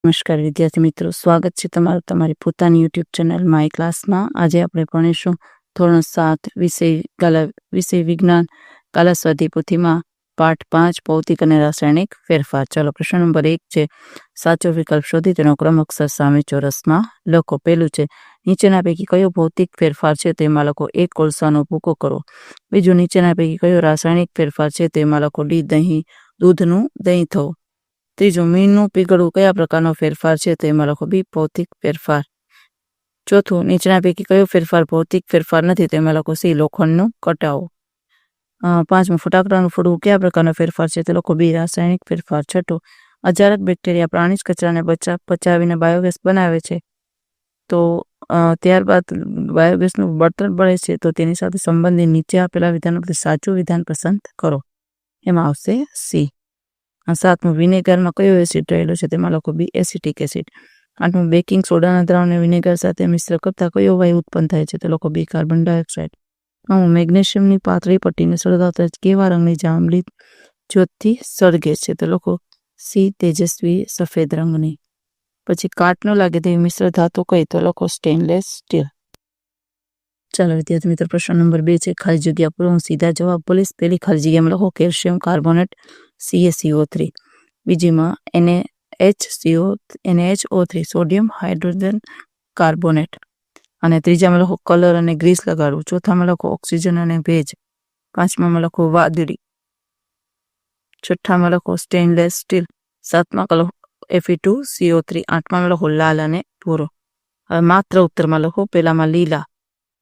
નમસ્કાર વિદ્યાર્થી મિત્રો, સ્વાગત છે તમારું તમારી પોતાની યુટ્યુબ ચેનલ માય ક્લાસમાં. આજે આપણે ભણીશું ધોરણ 7 વિષય વિજ્ઞાન કલા સ્વાધ્યાય પોથીમાં પાઠ 5 ભૌતિક અને રાસાયણિક ફેરફાર. ચાલો, પ્રશ્ન નંબર 1 છે, સાચો વિકલ્પ શોધી તેનો ક્રમ અક્ષર સામે ચોરસમાં લખો. પહેલું છે, નીચેના પૈકી કયો ભૌતિક ફેરફાર છે તેમાં લખો. 1 કોલસાનો ભૂકો કરો. બીજું, નીચેના પૈકી કયો રાસાયણિક ફેરફાર છે તેમાં લખો. ડી દહીં, દૂધનું દહીં થવું. ત્રીજું, મીણનું પીગળવું કયા પ્રકારનો ફેરફાર છે તેમાં લખો. બી ભૌતિક ફેરફાર. ચોથું, નીચેના પૈકી કયો ફેરફાર ભૌતિક ફેરફાર નથી તેમાં લખો. સી લોખંડનું કટાવો. પાંચમું, ફટાકડાનું ફોડવું કયા પ્રકારનો ફેરફાર છે તે લખો. બી રાસાયણિક ફેરફાર. છઠ્ઠું, અજારક બેક્ટેરિયા પ્રાણીજ કચરાને પચાવીને બાયોગેસ બનાવે છે, તો ત્યારબાદ બાયોગેસનું બળતણ બળે છે, તો તેની સાથે સંબંધિત નીચે આપેલા વિધાન પરથી સાચું વિધાન પસંદ કરો. એમાં આવશે સી. સાતમું, વિનેગરમાં કયો એસિડ રહેલો છે તેમાં લખો. બી એસિટિક એસિડ. આઠમું, બેકિંગ સોડાના દ્રાવણને વિનેગર સાથે મિશ્ર કરતા કયો વાયુ ઉત્પન્ન થાય છે તે લખો. બી કાર્બન ડાયોક્સાઇડ. નવમું, મેગ્નેશિયમની પાતળી પટ્ટીને સળગાવતા કેવા રંગની જાંબલી જ્યોતથી સળગે છે તે લખો. સી તેજસ્વી સફેદ રંગની. પછી કાટ ન લાગે તેવી મિશ્ર ધાતુ કઈ તો લખો. Stainless steel. ચાલો વિદ્યાર્થી મિત્રો, પ્રશ્ન નંબર 2 છે, ખાલી જગ્યા પૂરો. હું સીધા જવાબ બોલીશ. પહેલી ખાલી જગ્યામાં લખો calcium carbonate CaCO3. બીજીમાં NaHO3 sodium hydrogen carbonate. અને ત્રીજામાં લખો કલર અને ગ્રીસ લગાડવું. ચોથામાં લખો ઓક્સિજન અને ભેજ. પાંચમામાં લખો વાદળી. છઠ્ઠામાં લખો સ્ટેનલેસ સ્ટીલ. સાતમા લખો Fe2CO3. આઠમામાં લખો લાલ અને ભૂરો. હવે માત્ર ઉત્તરમાં લખો. પહેલામાં લીલા,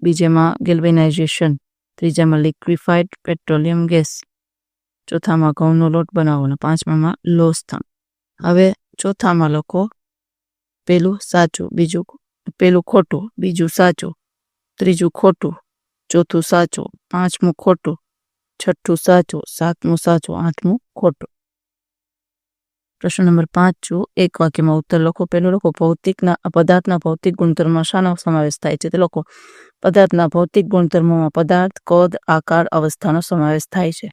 બીજામાં ગેલ્વેનાઇઝેશન, ત્રીજામાં લિક્વિફાઈડ પેટ્રોલિયમ ગેસ, ચોથામાં ઘઉંનો લોટ બનાવવો અને પાંચમામાં લોસ્થાન. હવે ચોથામાં લખો પેલું સાચું, પેલું ખોટું, બીજું સાચું, ત્રીજું ખોટું, ચોથું સાચું, પાંચમું ખોટું, છઠ્ઠું સાચું, સાતમું સાચું, આઠમું ખોટું. પ્રશ્ન નંબર 5, એક વાક્યમાં ઉત્તર લખો. પહેલું લખો પદાર્થના ભૌતિક ગુણધર્મમાં શાનો સમાવેશ થાય છે તે લખો. પદાર્થના ભૌતિક ગુણધર્મોમાં પદાર્થ, કદ, આકાર, અવસ્થાનો સમાવેશ થાય છે.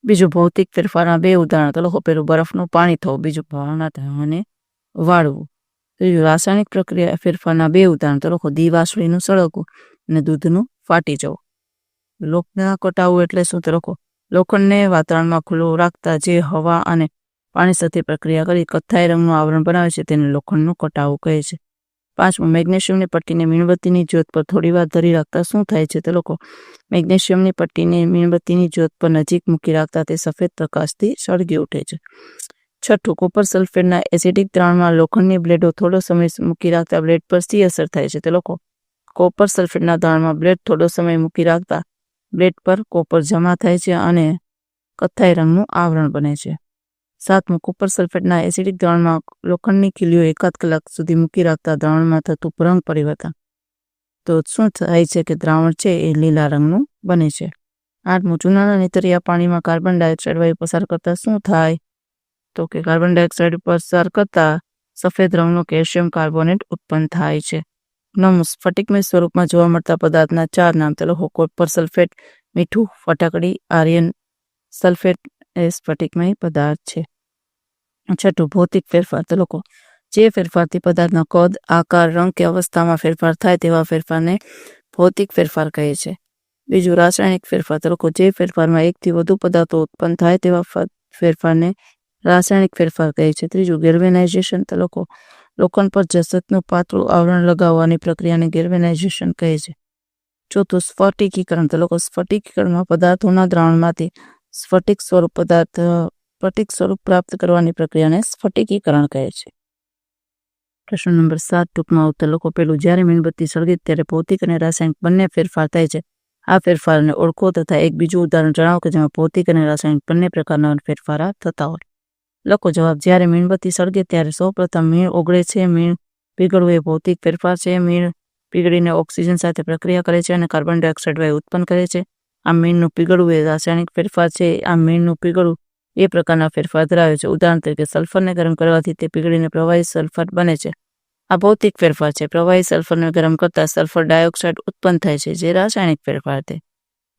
બીજું, ભૌતિક ફેરફારના 2 ઉદાહરણ તો લખો. પહેલું, બરફનું પાણી થવું. બીજું, ભાવના ધારને વાળવું. ત્રીજું, રાસાયણિક પ્રક્રિયા ફેરફારના 2 ઉદાહરણ તો લખો. દીવાસળીનું સળગવું અને દૂધનું ફાટી જવું. લોખંડના કટાવું એટલે શું તો લખો. લોખંડને વાતાવરણમાં ખુલ્લું રાખતા જે હવા અને પાણી સાથે પ્રક્રિયા કરી કથ્થાઈ રંગનું આવરણ બનાવે છે તેને લોખંડનું કટાવું કહે છે. પાંચમું, મેગ્નેશિયમની પટ્ટીને મીણબત્તીની જ્યોત પર થોડીવાર ધરી રાખતા શું થાય છે તે લખો. મેગ્નેશિયમની પટ્ટીને મીણબત્તીની જ્યોત પર નજીક મૂકી રાખતા તે સફેદ પ્રકાશથી સળગી ઉઠે છે. છઠ્ઠું, કોપર સલ્ફેટના એસિડિક દ્રાવણમાં લોખંડની બ્લેડો થોડો સમય મૂકી રાખતા બ્લેડ પર શી અસર થાય છે તે લખો. કોપર સલ્ફેટના દ્રાવણમાં બ્લેડ થોડો સમય મૂકી રાખતા બ્લેડ પર કોપર જમા થાય છે અને કથ્થાઈ રંગનું આવરણ બને છે. સાતમું, કોપર સલ્ફેટના એસિડિક દ્રાવણમાં લોખંડની ખીલીઓ 1 કલાક સુધી મૂકી રાખતા દ્રાવણમાં થતું રંગ પરિવર્તન, તો શું થાય છે કે દ્રાવણ છે એ લીલા રંગનું બને છે. આઠમું, ચૂનાના નીતરિયા પાણીમાં કાર્બન ડાયોક્સાઇડ વાયુ પસાર કરતા શું થાય તો કે કાર્બન ડાયોક્સાઇડ પસાર કરતા સફેદ રંગનો કેલ્શિયમ કાર્બોનેટ ઉત્પન્ન થાય છે. નવમું, સ્ફટિકમય સ્વરૂપમાં જોવા મળતા પદાર્થના 4 નામ તો લખો. કોપર સલ્ફેટ મીઠું, ફટાકડી, આર્યન સલ્ફેટ એ સ્ફટિકમય પદાર્થ છે. છઠ્ઠું, ભૌતિક ફેરફાર તો લખો. જે ફેરફારથી પદાર્થના કદ, આકાર, રંગ કે અવસ્થામાં ફેરફાર થાય તેવા ફેરફારને ભૌતિક ફેરફાર કહે છે. બીજું, રાસાયણિક ફેરફાર તો લખો. જે ફેરફારમાં 1 થી વધુ પદાર્થો ઉત્પન્ન થાય તેવા ફેરફારને રાસાયણિક ફેરફાર કહે છે. ત્રીજું, ગેલ્વેનાઇઝેશન તો લખો. લોખંડ પર જસતનું પાતળું આવરણ લગાવવાની પ્રક્રિયાને ગેલ્વેનાઇઝેશન કહે છે. ચોથું, સ્ફટિકીકરણ તો લખો. સ્ફટિકીકરણમાં પદાર્થોના દ્રાવણમાંથી સ્ફટિક સ્વરૂપ પ્રાપ્ત કરવાની પ્રક્રિયાને સ્ફટિકીકરણ કહે છે. પ્રશ્ન નંબર 7, ટૂંકમાં ઉત્તર લખો. પહેલું, જ્યારે મીણબત્તી સળગે ત્યારે ભૌતિક અને રાસાયણિક બંને ફેરફાર થાય છે. આ ફેરફારને ઓળખો તથા એક બીજું ઉદાહરણ જણાવો કે જેમાં ભૌતિક અને રાસાયણિક બંને પ્રકારના ફેરફાર થતા હોય. લખો જવાબ. જ્યારે મીણબત્તી સળગે ત્યારે સૌપ્રથમ મીણ ઓગળે છે. મીણ પીગળવું એ ભૌતિક ફેરફાર છે. મીણ પીગળીને ઓક્સિજન સાથે પ્રક્રિયા કરે છે અને કાર્બન ડાયોક્સાઇડ વાયુ ઉત્પન્ન કરે છે. આ મીણનું પીગળવું એ રાસાયણિક ફેરફાર છે. આ મીણનું પીગળવું એ પ્રકારના ફેરફાર ધરાવે છે. ઉદાહરણ તરીકે સલ્ફરને ગરમ કરવાથી તે પીગળીને પ્રવાહી સલ્ફર બને છે. આ ભૌતિક ફેરફાર છે. પ્રવાહી સલ્ફરને ગરમ કરતા સલ્ફર ડાયોક્સાઇડ ઉત્પન્ન થાય છે, જે રાસાયણિક ફેરફાર છે.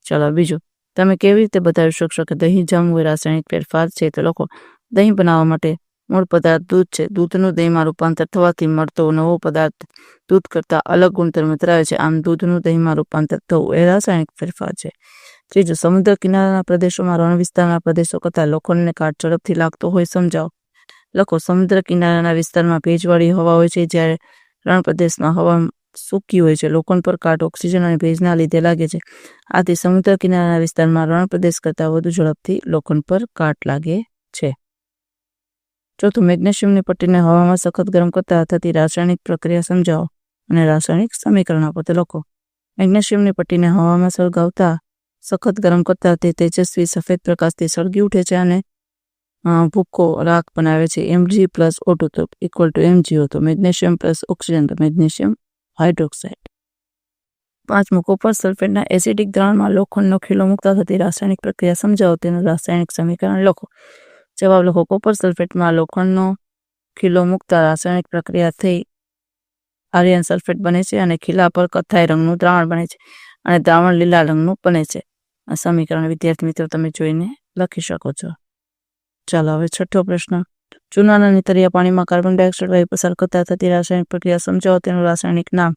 ચલો બીજું, તમે કેવી રીતે બતાવી શકશો કે દહીં જમવું એ રાસાયણિક ફેરફાર છે તો લખો. દહીં બનાવવા માટે મૂળ પદાર્થ દૂધ છે. દૂધનું દહીંમાં રૂપાંતર થવાથી મળતો નવો પદાર્થ દૂધ કરતાં અલગ ગુણધર્મ ધરાવે છે. આમ દૂધનું દહીંમાં રૂપાંતર થવું એ રાસાયણિક ફેરફાર છે. ત્રીજું, સમુદ્ર કિનારાના પ્રદેશોમાં રણ વિસ્તારના પ્રદેશો કરતાં લોખંડને કાટ ઝડપથી લાગતો હોય સમજાવો. લખો. સમુદ્ર કિનારાના વિસ્તારમાં ભેજવાળી હવા હોય છે, જ્યારે રણ પ્રદેશમાં હવા સૂકી હોય છે. લોખંડ પર કાટ ઓક્સિજન અને ભેજના લીધે લાગે છે. આથી સમુદ્ર કિનારાના વિસ્તારમાં રણ પ્રદેશ કરતાં વધુ ઝડપથી લોખંડ પર કાટ લાગે છે. ચોથું, મેગ્નેશિયમની પટ્ટીને હવામાં સખત ગરમ કરતા થતી રાસાયણિક પ્રક્રિયા સમજાવો અને રાસાયણિક સમીકરણ આપો. તો લખો. મેગ્નેશિયમની પટ્ટીને હવામાં સળગાવતા સખત ગરમ કરતા તે તેજસ્વી સફેદ પ્રકાશથી સળગી ઉઠે છે અને ભૂકો રાખ બનાવે છે. Mg પ્લસ O2 તો ઇક્વલ ટુ MgO. તો મેગ્નેશિયમ પ્લસ ઓક્સિજન તો મેગ્નેશિયમ હાઇડ્રોક્સાઇડ. પાંચમું, કોપર સલ્ફેટના એસિડિક દ્રાવણમાં લોખંડનો ખીલો મૂકતા થતી રાસાયણિક પ્રક્રિયા સમજાવો. તેનું રાસાયણિક સમીકરણ લખો. જવાબ લખો. કોપર સલ્ફેટમાં લોખંડનો ખીલો મૂકતા રાસાયણિક પ્રક્રિયા થઈ આયર્ન સલ્ફેટ બને છે અને ખીલા પર કથ્થાઈ રંગનું દ્રાવણ બને છે અને દ્રાવણ લીલા રંગનું બને છે. આ સમીકરણ વિદ્યાર્થી મિત્રો તમે જોઈને લખી શકો છો. ચાલો હવે છઠ્ઠો પ્રશ્ન. ચૂનાના નીતરિયા પાણીમાં કાર્બન ડાયોક્સાઇડ વાયુ પસાર કરતા થતી રાસાયણિક પ્રક્રિયા સમજાવો. તેનું રાસાયણિક નામ.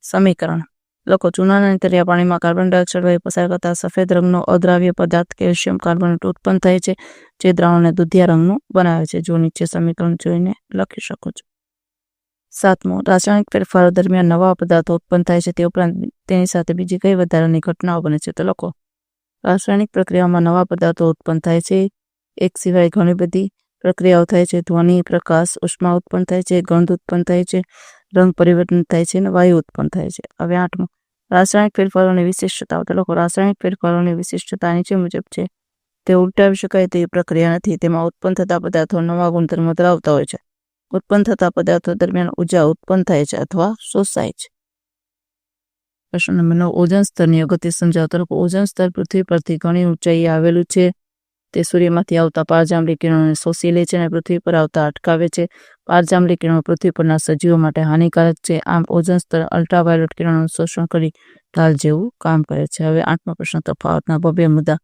સમીકરણ લખો. ચૂનાના નીતરિયા પાણીમાં કાર્બન ડાયોક્સાઇડ વાયુ પસાર કરતા સફેદ રંગનો અદ્રાવ્ય પદાર્થ કેલ્શિયમ કાર્બોનેટ ઉત્પન્ન થાય છે, જે દ્રાવણને દુધિયા રંગનું બનાવે છે. જો નીચે સમીકરણ જોઈને લખી શકો છો. સાતમું, રાસાયણિક ફેરફારો દરમિયાન નવા પદાર્થો ઉત્પન્ન થાય છે, તે ઉપરાંત તેની સાથે બીજી કઈ વધારાની ઘટનાઓ બને છે. તો લખો. રાસાયણિક પ્રક્રિયામાં નવા પદાર્થો ઉત્પન્ન થાય છે. એક સિવાય ઘણી બધી પ્રક્રિયાઓ થાય છે. ધ્વનિ, પ્રકાશ, ઉષ્મા ઉત્પન્ન થાય છે, ગંધ ઉત્પન્ન થાય છે, રંગ પરિવર્તન થાય છે અને વાયુ ઉત્પન્ન થાય છે. હવે આઠમું, રાસાયણિક ફેરફારોની વિશિષ્ટતાઓ. તો લખો. રાસાયણિક ફેરફારોની વિશિષ્ટતા નીચે મુજબ છે. તે ઉલટાવી શકાય તેવી પ્રક્રિયા નથી. તેમાં ઉત્પન્ન થતા પદાર્થો નવા ગુણધર્મો ધરાવતા હોય છે. ઉત્પન્ન થતા પદાર્થો દરમિયાન ઉર્જા ઉત્પન્ન થાય છે અથવા શોષાય છે. પ્રશ્ન નંબર 9, ઓઝોન સ્તરની અગત્ય સમજાવો. તો લખો. ઓઝોન સ્તર પૃથ્વી પરથી ઘણી ઊંચાઈએ આવેલું છે. તે સૂર્યમાંથી આવતા પારજાંબલી કિરણોને શોષી લે છે અને પૃથ્વી પર આવતા અટકાવે છે. પારજાંબલી કિરણો પૃથ્વી પરના સજીવો માટે હાનિકારક છે. આમ ઓઝોન સ્તર અલ્ટ્રાવાયોલેટ કિરણોનું શોષણ કરી ઢાલ જેવું કામ કરે છે. હવે આઠમો પ્રશ્ન, તફાવતના ભવ્ય મુદ્દા.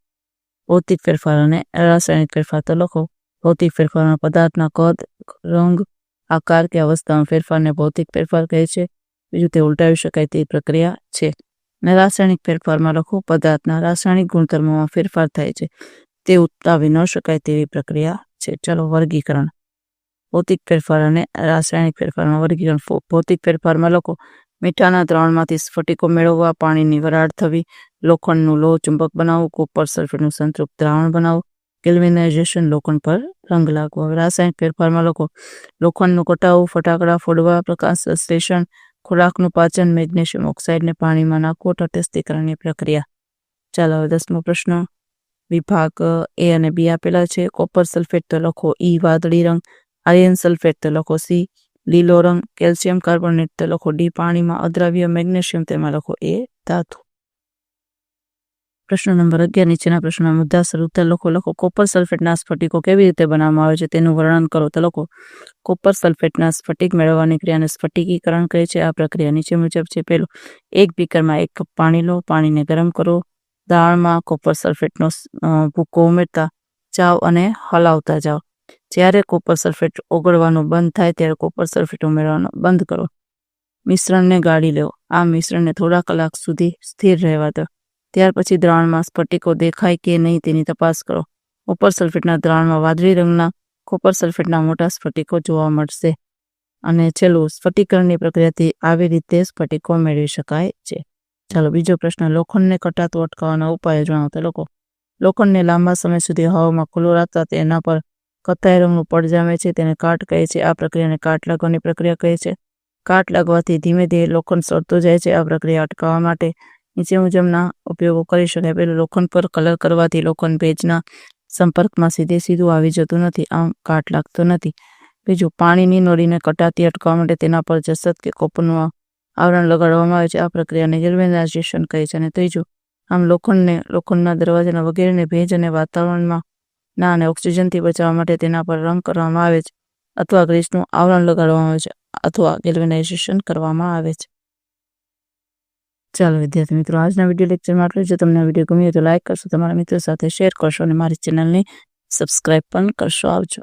ભૌતિક ફેરફાર અને રાસાયણિક ફેરફાર. તો લખો. ભૌતિક ફેરફારમાં પદાર્થના કદ, રંગ, આકાર કે અવસ્થામાં ફેરફારને ભૌતિક ફેરફાર કહે છે. બીજું, તે ઉલટાવી શકાય તેવી પ્રક્રિયા છે. અને રાસાયણિક ફેરફારમાં લખો. પદાર્થના રાસાયણિક ગુણધર્મોમાં ફેરફાર થાય છે, તે ઉલટાવી ન શકાય તેવી પ્રક્રિયા છે. ચાલો વર્ગીકરણ. ભૌતિક ફેરફાર અને રાસાયણિક ફેરફારમાં વર્ગીકરણ. ભૌતિક ફેરફારમાં લખો. મીઠાના દ્રાવણમાંથી સ્ફટિકો મેળવવા, પાણીની વરાળ થવી, લોખંડનું લોહ ચુંબક બનાવવું, કોપર સલ્ફેટનું સંતૃપ્ત દ્રાવણ બનાવવું, ગેલ્વેનાઇઝેશન, લોખંડ પર રંગ લાગવો. હવે રાસાયણિક ફેરફારમાં લખો. લોખંડનું કટાવું, ફટાકડા ફોડવા, પ્રકાશ સંશ્લેષણ, ખોરાકનું પાચન, મેગ્નેશિયમ ઓક્સાઇડને પાણીમાં નાખવો, તટસ્થીકરણની પ્રક્રિયા. ચાલો હવે 10મો પ્રશ્ન. વિભાગ એ અને બી આપેલા છે. કોપર સલ્ફેટ તો લખો ઈ વાદળી રંગ, આયર્ન સલ્ફેટ તો લખો સી લીલો રંગ, કેલ્શિયમ કાર્બોનેટ તો લખો ડી પાણીમાં અદ્રાવ્ય, મેગ્નેશિયમ તેમાં લખો એ ધાતુ. પ્રશ્ન નંબર 11, નીચેના પ્રશ્નના મુદ્દાસર ઉત્તર લખો. લખો. કોપર સલ્ફેટના સ્ફટિકો કેવી રીતે બનાવવામાં આવે છે તેનું વર્ણન કરો. તો લખો. કોપર સલ્ફેટના સ્ફટિક મેળવવાની ક્રિયાને સ્ફટિકીકરણ કહે છે. આ પ્રક્રિયા નીચે મુજબ છે. પહેલું, એક બીકરમાં 1 કપ પાણી લો, પાણીને ગરમ કરો, દાળમાં કોપર સલ્ફેટનો ભૂકો ઉમેરતા જાઓ અને હલાવતા જાઓ. જ્યારે કોપર સલ્ફેટ ઓગળવાનું બંધ થાય ત્યારે કોપર સલ્ફેટ ઉમેરવાનું બંધ કરો. મિશ્રણને ગાળી લો. આ મિશ્રણને થોડા કલાક સુધી સ્થિર રહેવા દો. ત્યાર પછી દ્રાવણમાં સ્ફટિકો દેખાય કે નહીં તેની તપાસ કરો. કોપર સલ્ફેટના દ્રાવણમાં વાદળી રંગના કોપર સલ્ફેટના મોટા સ્ફટિકો જોવા મળશે. અને છેલ્લું, સ્ફટિકરણની પ્રક્રિયાથી આવી રીતે સ્ફટિકો મેળવી શકાય છે. ચાલો બીજો પ્રશ્ન. લોખંડને કટાતું અટકાવવાના ઉપાયો જણાવો. તો લખો. લોખંડને લાંબા સમય સુધી હવામાં ખુલ્લું રાખતા તેના પર કથ્થાઈ રંગનું પડ જામે છે, તેને કાટ કહે છે. આ પ્રક્રિયાને કાટ લાગવાની પ્રક્રિયા કહે છે. કાટ લાગવાથી ધીમે ધીમે લોખંડ સળતું જાય છે. આ પ્રક્રિયા અટકાવવા માટે નીચે મુજબના ઉપયોગો કરી શકાય. પહેલું, લોખંડ પર કલર કરવાથી લોખંડ ભેજના સંપર્કમાં સીધું આવી જતું નથી, આમ કાટ લાગતો નથી. બીજું, પાણીની નળીને કટાતી અટકાવવા માટે તેના પર જસત કે કોપરનું આવરણ લગાડવામાં આવે છે. આ પ્રક્રિયાને ગેલ્વેનાઇઝેશન કહે છે. અને ત્રીજું, આમ લોખંડના દરવાજાના વગેરેને ભેજ અને વાતાવરણમાં અને ઓક્સિજનથી બચાવવા માટે તેના પર રંગ કરવામાં આવે છે, અથવા ગ્રીસનું આવરણ લગાડવામાં આવે છે, અથવા ગેલ્વેનાઇઝેશન કરવામાં આવે છે. ચાલો વિદ્યાર્થી મિત્રો, આજના વિડીયો લેક્ચરમાં આટલું. જો તમને આ વિડીયો ગમ્યો તો લાઈક કરશો, તમારા મિત્રો સાથે શેર કરશો અને મારી ચેનલને સબસ્ક્રાઈબ પણ કરશો. આવજો.